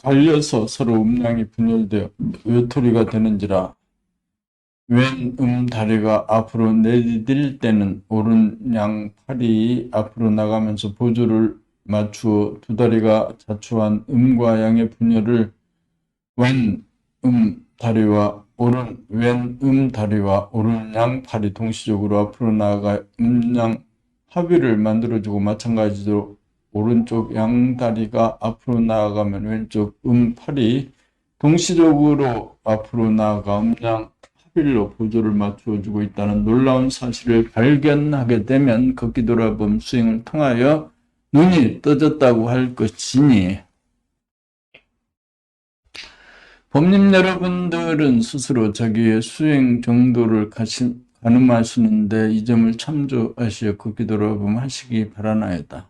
갈려서 서로 음양이 분열되어 외톨이가 되는지라. 왼 다리가 앞으로 내디딜 때는 오른 양 팔이 앞으로 나가면서 보조를 맞추어 두 다리가 자초한 음과 양의 분열을 왼 다리와 왼 다리와 오른 양 팔이 동시적으로 앞으로 나아가 음양 합의를 만들어주고, 마찬가지로 오른쪽 양 다리가 앞으로 나아가면 왼쪽 팔이 동시적으로 앞으로 나아가 음양 합의로 보조를 맞추어주고 있다는 놀라운 사실을 발견하게 되면 걷기 돌아봄 수행을 통하여 눈이 떠졌다고 할 것이니, 법님 여러분들은 스스로 자기의 수행 정도를 가늠하시는데 이 점을 참조하시어 걷기 돌아봄 하시기 바라나이다.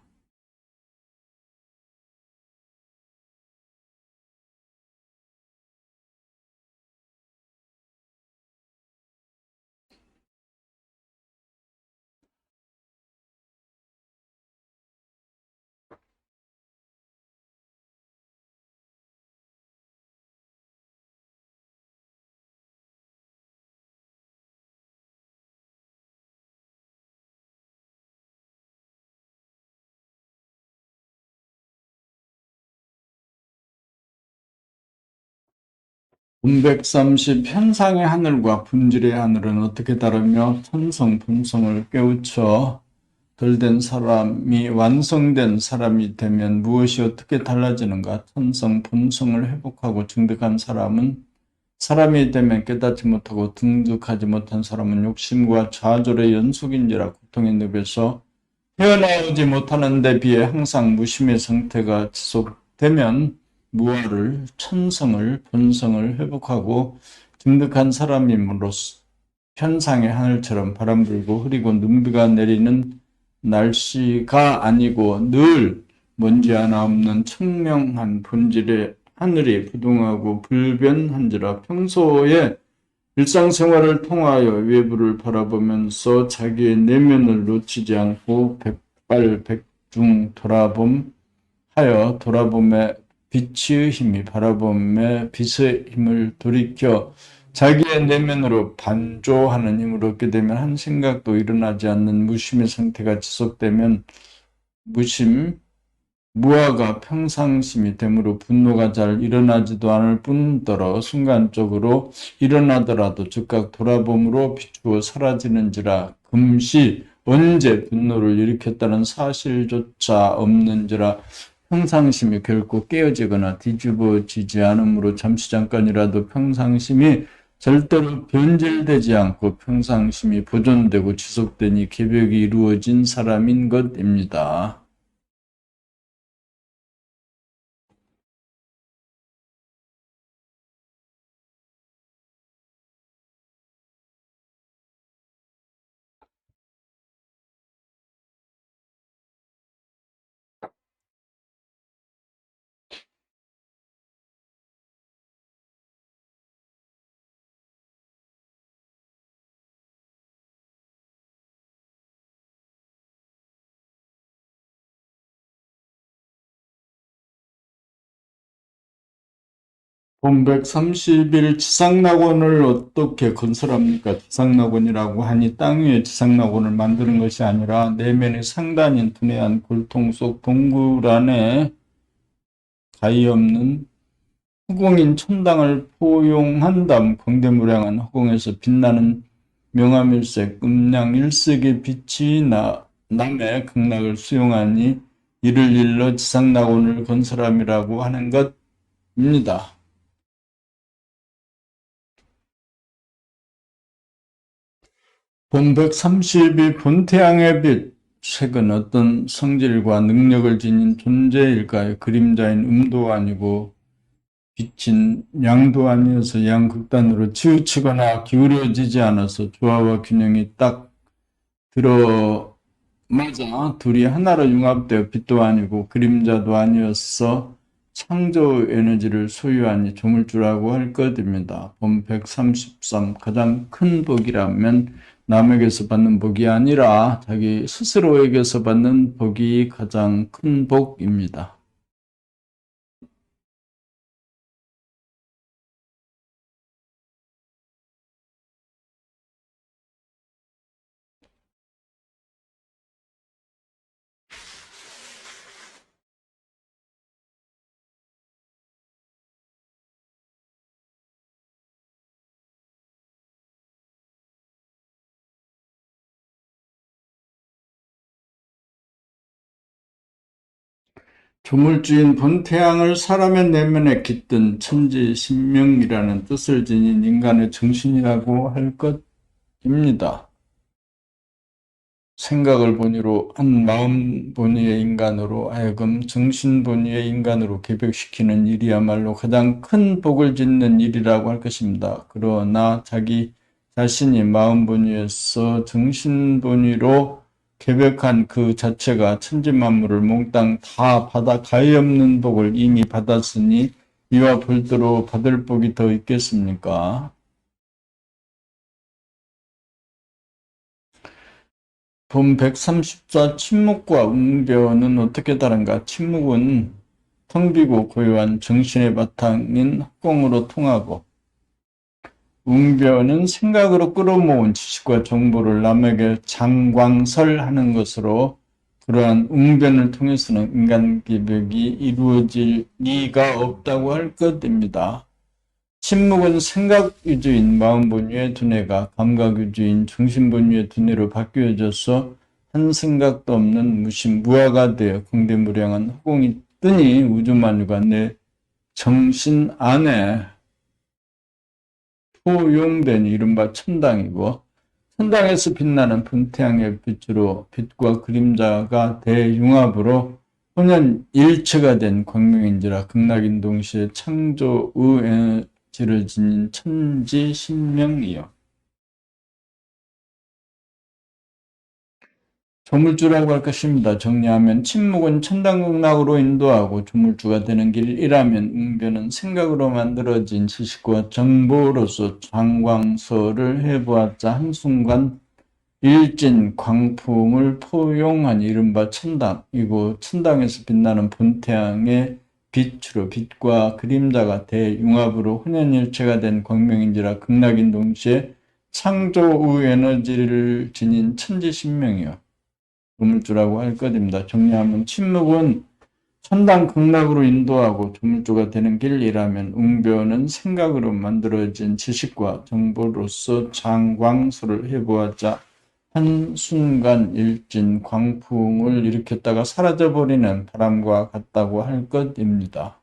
본 130. 현상의 하늘과 본질의 하늘은 어떻게 다르며 천성, 본성을 깨우쳐 덜된 사람이 완성된 사람이 되면 무엇이 어떻게 달라지는가? 천성, 본성을 회복하고 증득한 사람은 사람이 되면 깨닫지 못하고 등득하지 못한 사람은 욕심과 좌절의 연속인지라. 고통의 늪에서 헤어나오지 못하는 데 비해 항상 무심의 상태가 지속되면 무아를, 천성을, 본성을 회복하고 증득한 사람임으로써 현상의 하늘처럼 바람 불고 흐리고 눈비가 내리는 날씨가 아니고 늘 먼지 하나 없는 청명한 본질의 하늘이 부동하고 불변한지라. 평소에 일상생활을 통하여 외부를 바라보면서 자기의 내면을 놓치지 않고 백발백중 돌아봄하여 돌아봄의 빛의 힘이 바라봄의 빛의 힘을 돌이켜 자기의 내면으로 반조하는 힘을 얻게 되면 한 생각도 일어나지 않는 무심의 상태가 지속되면 무아가 평상심이 되므로 분노가 잘 일어나지도 않을 뿐더러 순간적으로 일어나더라도 즉각 돌아봄으로 비추어 사라지는지라. 금시 언제 분노를 일으켰다는 사실조차 없는지라. 평상심이 결코 깨어지거나 뒤집어지지 않으므로 잠시 잠깐이라도 평상심이 절대로 변질되지 않고 평상심이 보존되고 지속되니 개벽이 이루어진 사람인 것입니다. 본 130일 지상낙원을 어떻게 건설합니까? 지상낙원이라고 하니 땅 위에 지상낙원을 만드는 것이 아니라 내면의 상단인 분해한 골통 속 동굴 안에 가히 없는 허공인 천당을 포용한 다음 광대무량한 허공에서 빛나는 명암일색, 음량일색의 빛이 남의 극락을 수용하니 이를 일러 지상낙원을 건설함이라고 하는 것입니다. 본 130이 본태양의 빛, 색은 어떤 성질과 능력을 지닌 존재일까요? 그림자인 음도 아니고 빛인 양도 아니어서 양극단으로 치우치거나 기울어지지 않아서 조화와 균형이 딱 들어 맞아 둘이 하나로 융합되어 빛도 아니고 그림자도 아니어서 창조 에너지를 소유하니 조물주라고 할 것입니다. 본 133 가장 큰 복이라면 남에게서 받는 복이 아니라 자기 스스로에게서 받는 복이 가장 큰 복입니다. 조물주인 본태양을 사람의 내면에 깃든 천지신명이라는 뜻을 지닌 인간의 정신이라고 할 것입니다. 생각을 본위로 한 마음 본위의 인간으로 하여금 정신 본위의 인간으로 개벽시키는 일이야말로 가장 큰 복을 짓는 일이라고 할 것입니다. 그러나 자기 자신이 마음 본위에서 정신 본위로 개벽한 그 자체가 천지만물을 몽땅 다 받아 가히 없는 복을 이미 받았으니 이와 별도로 받을 복이 더 있겠습니까? 본 134 침묵과 웅변은 어떻게 다른가? 침묵은 텅 비고 고요한 정신의 바탕인 허공으로 통하고 웅변은 생각으로 끌어모은 지식과 정보를 남에게 장광설하는 것으로 그러한 웅변을 통해서는 인간 기백이 이루어질 리가 없다고 할 것입니다. 침묵은 생각 위주인 마음 본위의 두뇌가 감각 위주인 정신 본위의 두뇌로 바뀌어져서 한 생각도 없는 무화가 되어 광대무량한 허공이 뜨니 우주만유가 내 정신 안에 포용된 이른바 천당이고 천당에서 빛나는 분태양의 빛으로 빛과 그림자가 대융합으로 혼연일체가 된 광명인지라 극락인 동시에 창조의 지를 지닌 천지신명이요. 조물주라고 할 것입니다. 정리하면 침묵은 천당극락으로 인도하고 조물주가 되는 길이라면 웅변은 생각으로 만들어진 지식과 정보로서 장광설을 해보았자 한순간 일진 광풍을 포용한 이른바 천당이고 천당에서 빛나는 본태양의 빛으로 빛과 그림자가 대융합으로 혼연일체가 된 광명인지라 극락인 동시에 창조의 에너지를 지닌 천지신명이요. 조물주라고 할 것입니다. 정리하면 침묵은 천당 극락으로 인도하고 조물주가 되는 길이라면 웅변은 생각으로 만들어진 지식과 정보로서 장광설을 해보았자 한순간 일진 광풍을 일으켰다가 사라져버리는 바람과 같다고 할 것입니다.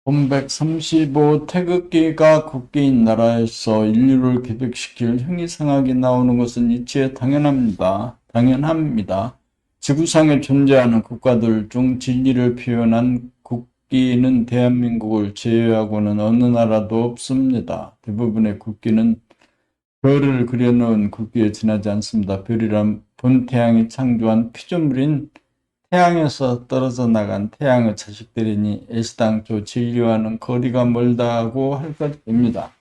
본 135 태극기가 국기인 나라에서 인류를 기백시킬 형이상학이 나오는 것은 이치에 당연합니다. 지구상에 존재하는 국가들 중 진리를 표현한 국기는 대한민국을 제외하고는 어느 나라도 없습니다. 대부분의 국기는 별을 그려놓은 국기에 지나지 않습니다. 별이란 본 태양이 창조한 피조물인 태양에서 떨어져 나간 태양의 자식들이니 애시당초 진리와는 거리가 멀다고 할 것입니다.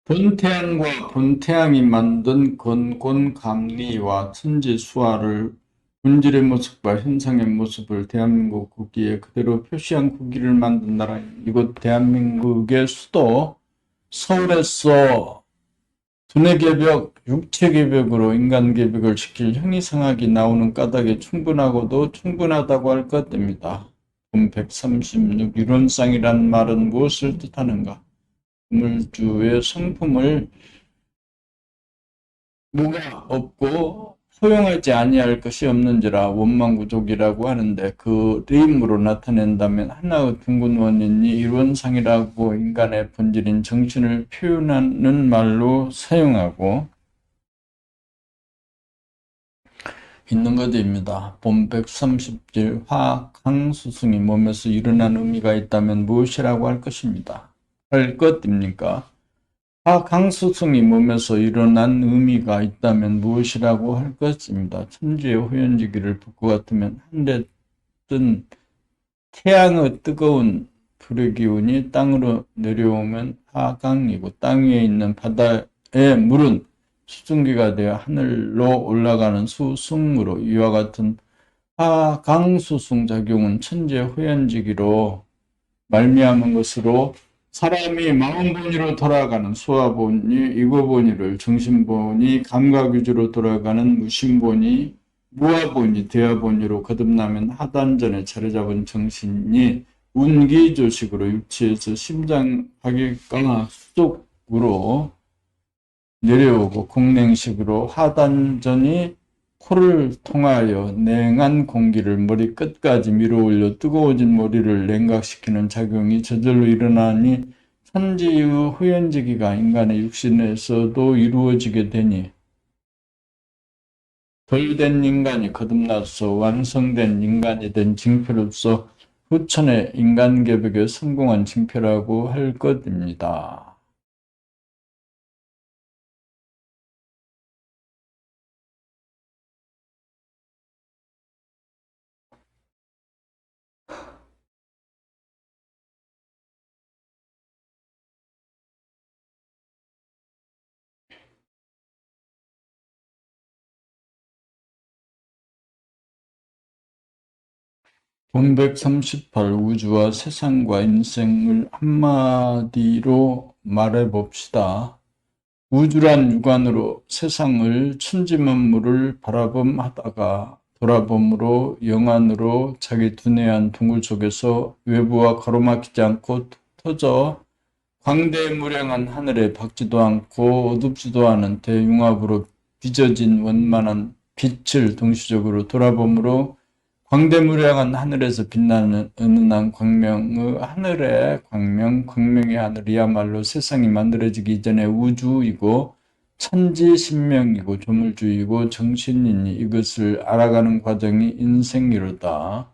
본태양과 본태양이 만든 건곤감리와 천지수화를 본질의 모습과 현상의 모습을 대한민국 국기에 그대로 표시한 국기를 만든 나라, 이곳 대한민국의 수도 서울에서 두뇌개벽, 육체개벽으로 인간개벽을 시킬 형이상학이 나오는 까닭에 충분하고도 충분하다고 할 것입니다. 본 136 이론상이란 말은 무엇을 뜻하는가? 물주의 성품을 뭐가 없고 허용하지 아니할 것이 없는지라 원망구족이라고 하는데 그 림으로 나타낸다면 하나의 둥근 원인이 이론상이라고 인간의 본질인 정신을 표현하는 말로 사용하고 있는 것입니다. 본 130질 화강수승이 몸에서 일어난 의미가 있다면 무엇이라고 할 것입니다. 할 것입니까? 화강수승이 몸에서 일어난 의미가 있다면 무엇이라고 할 것입니다. 천지의 호연지기를 볼 것 같으면 한데 뜬 태양의 뜨거운 불의 기운이 땅으로 내려오면 화강이고 땅 위에 있는 바다의 물은 수증기가 되어 하늘로 올라가는 수승으로 이와 같은 화강수승 작용은 천지의 호연지기로 말미암은 것으로 사람이 마음본위로 돌아가는 소화본위, 이거본위를 정신본위, 감각위주로 돌아가는 무심본위, 무아본위, 대화본위로 거듭나면 하단전에 자리잡은 정신이 운기조식으로 육체에서 심장박일강 수족으로 내려오고 공냉식으로 하단전이 코를 통하여 냉한 공기를 머리 끝까지 밀어올려 뜨거워진 머리를 냉각시키는 작용이 저절로 일어나니 천지의 호연지기가 인간의 육신에서도 이루어지게 되니 덜된 인간이 거듭나서 완성된 인간이 된 징표로서 후천의 인간개벽에 성공한 징표라고 할 것입니다. 본 138 우주와 세상과 인생을 한마디로 말해봅시다. 우주란 육안으로 세상을 천지만물을 바라봄하다가 돌아봄으로 영안으로 자기 두뇌한 둥글 속에서 외부와 가로막히지 않고 툭 터져 광대무량한 하늘에 박지도 않고 어둡지도 않은 대융합으로 빚어진 원만한 빛을 동시적으로 돌아봄으로 광대무량한 하늘에서 빛나는 은은한 광명의 하늘의 광명, 광명의 하늘이야말로 세상이 만들어지기 이전의 우주이고 천지신명이고 조물주의고 정신이니 이것을 알아가는 과정이 인생이로다.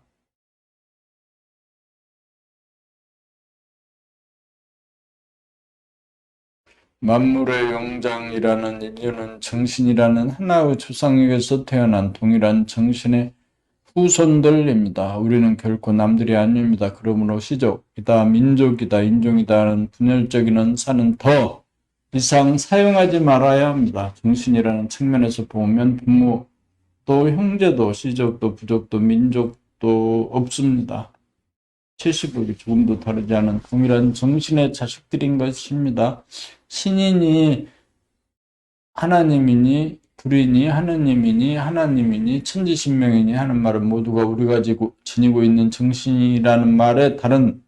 만물의 영장이라는 인류는 정신이라는 하나의 조상에게서 태어난 동일한 정신의 후손들입니다. 우리는 결코 남들이 아닙니다. 그러므로 시족이다, 민족이다, 인종이다는 분열적인 언사는 더 이상 사용하지 말아야 합니다. 정신이라는 측면에서 보면 부모도 형제도 시족도 부족도 민족도 없습니다. 채식이 조금도 다르지 않은 동일한 정신의 자식들인 것입니다. 신인이 하나님이니 불이니 하나님이니 천지신명이니 하는 말은 모두가 우리가 지니고 있는 정신이라는 말의 다른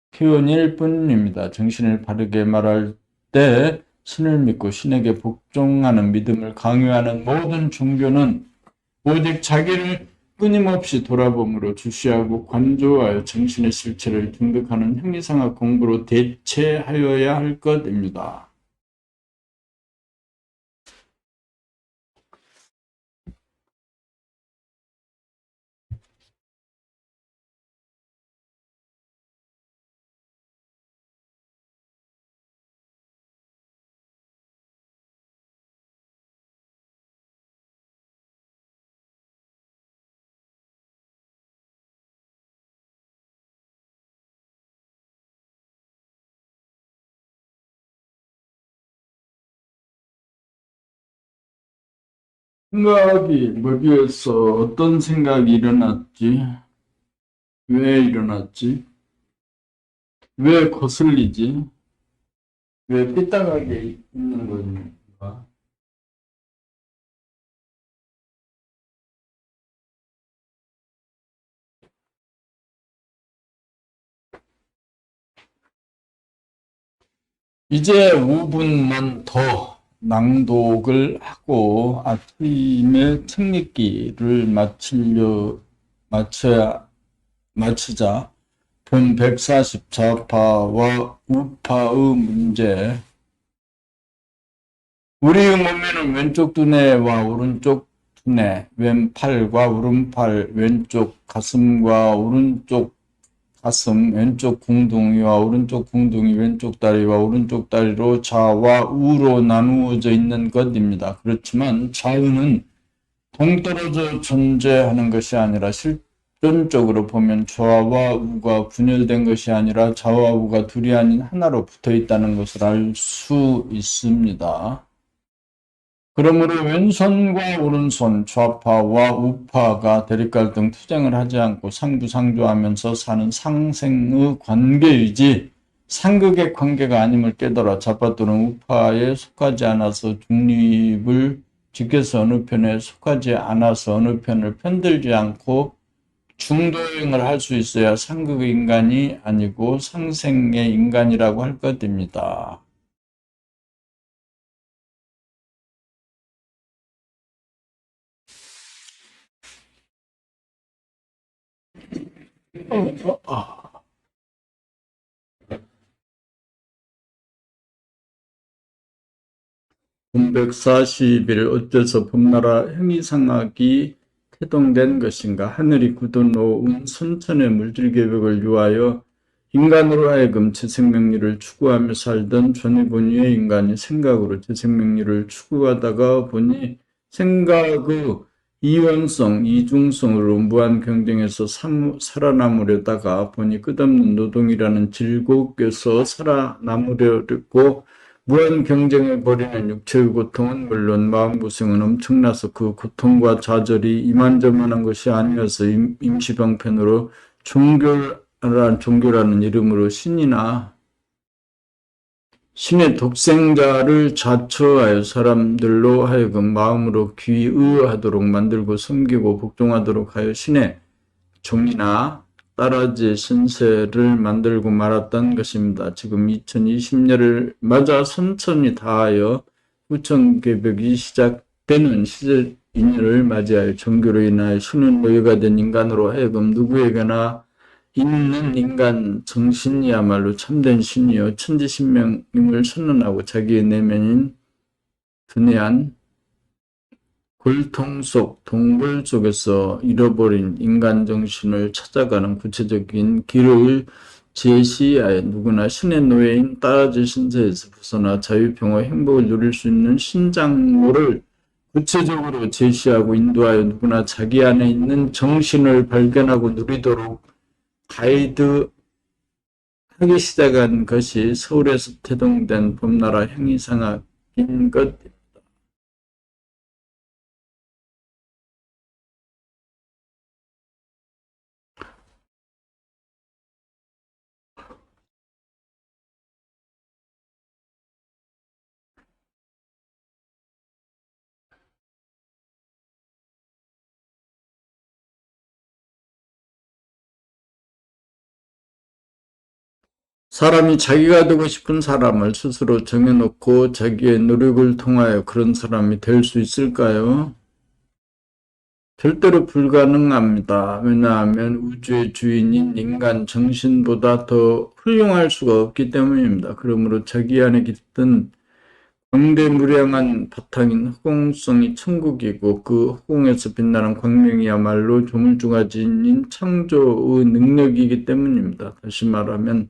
표현일 뿐입니다. 정신을 바르게 말할 때 신을 믿고 신에게 복종하는 믿음을 강요하는 모든 종교는 오직 자기를 끊임없이 돌아봄으로 주시하고 관조하여 정신의 실체를 등극하는 형이상학 공부로 대체하여야 할 것입니다. 생각이 뭐기에서 어떤 생각이 일어났지? 왜 일어났지? 왜 거슬리지? 왜 삐딱하게 있는 건가? 이제 5분만 더 낭독을 하고 아침에 책 읽기를 마치자. 본 144파와 우파의 문제. 우리의 몸에는 왼쪽 두뇌와 오른쪽 두뇌, 왼팔과 오른팔, 왼쪽 가슴과 오른쪽 가슴, 왼쪽 궁둥이와 오른쪽 궁둥이, 왼쪽 다리와 오른쪽 다리로 좌와 우로 나누어져 있는 것입니다. 그렇지만 좌우는 동떨어져 존재하는 것이 아니라 실존적으로 보면 좌와 우가 분열된 것이 아니라 좌와 우가 둘이 아닌 하나로 붙어 있다는 것을 알 수 있습니다. 그러므로 왼손과 오른손, 좌파와 우파가 대립갈등 투쟁을 하지 않고 상부상조하면서 사는 상생의 관계이지 상극의 관계가 아님을 깨달아 좌파 또는 우파에 속하지 않아서 중립을 지켜서 어느 편에 속하지 않아서 어느 편을 편들지 않고 중도행을 할 수 있어야 상극의 인간이 아니고 상생의 인간이라고 할 것입니다. 아. 340일 어째서 봄나라 형이상학이 태동된 것인가? 하늘이 굳어놓은 선천의 물질계획을 유하여 인간으로 하여금 재생명리를 추구하며 살던 전이본위의 인간이 생각으로 재생명리를 추구하다가 보니 생각의 이원성, 이중성으로 무한 경쟁에서 살아남으려다가 보니 끝없는 노동이라는 질곡에서 살아남으려고 무한 경쟁을 벌이는 육체의 고통은 물론 마음고생은 엄청나서 그 고통과 좌절이 이만저만한 것이 아니어서 임시방편으로 종교라는 이름으로 신의 독생자를 자처하여 사람들로 하여금 마음으로 귀의하도록 만들고 섬기고 복종하도록 하여 신의 종이나 따라지 신세를 만들고 말았던 것입니다. 지금 2020년을 맞아 선천이 다하여 후천개벽이 시작되는 시절 인연을 맞이하여 종교로 인하여 신은 노예가 된 인간으로 하여금 누구에게나 있는 인간 정신이야말로 참된 신이요 천지신명임을 선언하고 자기의 내면인 분해한 골통 속 동굴 속에서 잃어버린 인간 정신을 찾아가는 구체적인 길을 제시하여 누구나 신의 노예인 따라지 신세에서 벗어나 자유평화 행복을 누릴 수 있는 신장로를 구체적으로 제시하고 인도하여 누구나 자기 안에 있는 정신을 발견하고 누리도록 가이드하기 시작한 것이 서울에서 태동된 봄나라 형이상학인 것. 사람이 자기가 되고 싶은 사람을 스스로 정해놓고 자기의 노력을 통하여 그런 사람이 될 수 있을까요? 절대로 불가능합니다. 왜냐하면 우주의 주인인 인간 정신보다 더 훌륭할 수가 없기 때문입니다. 그러므로 자기 안에 깃든 광대무량한 바탕인 허공성이 천국이고 그 허공에서 빛나는 광명이야말로 조물주가지인 창조의 능력이기 때문입니다. 다시 말하면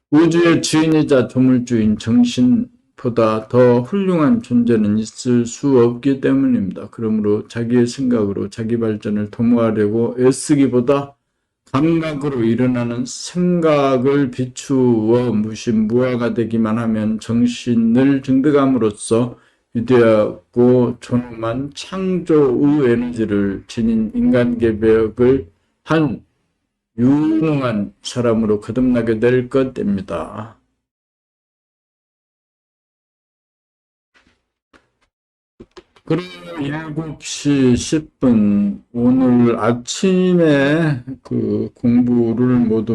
우주의 주인이자 조물주인 정신보다 더 훌륭한 존재는 있을 수 없기 때문입니다. 그러므로 자기의 생각으로 자기 발전을 도모하려고 애쓰기보다 감각으로 일어나는 생각을 비추어 무심무화가 되기만 하면 정신을 증득함으로써 위대하고 존엄한 창조의 에너지를 지닌 인간 개벽을 한 유능한 사람으로 거듭나게 될 것입니다. 그럼 7시 10분 오늘 아침에 그 공부를 모두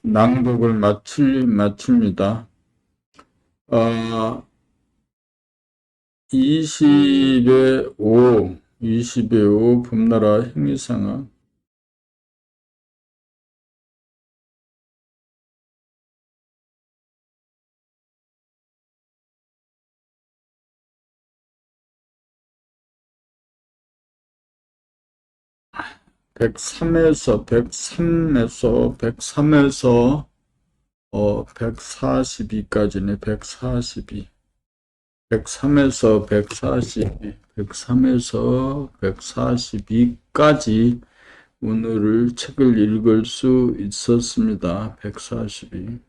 낭독을 마칩니다. 20의 5 봄나라 행위상학 103에서 142까지네. 142. 103에서 142. 103에서 142까지 오늘을 책을 읽을 수 있었습니다. 142.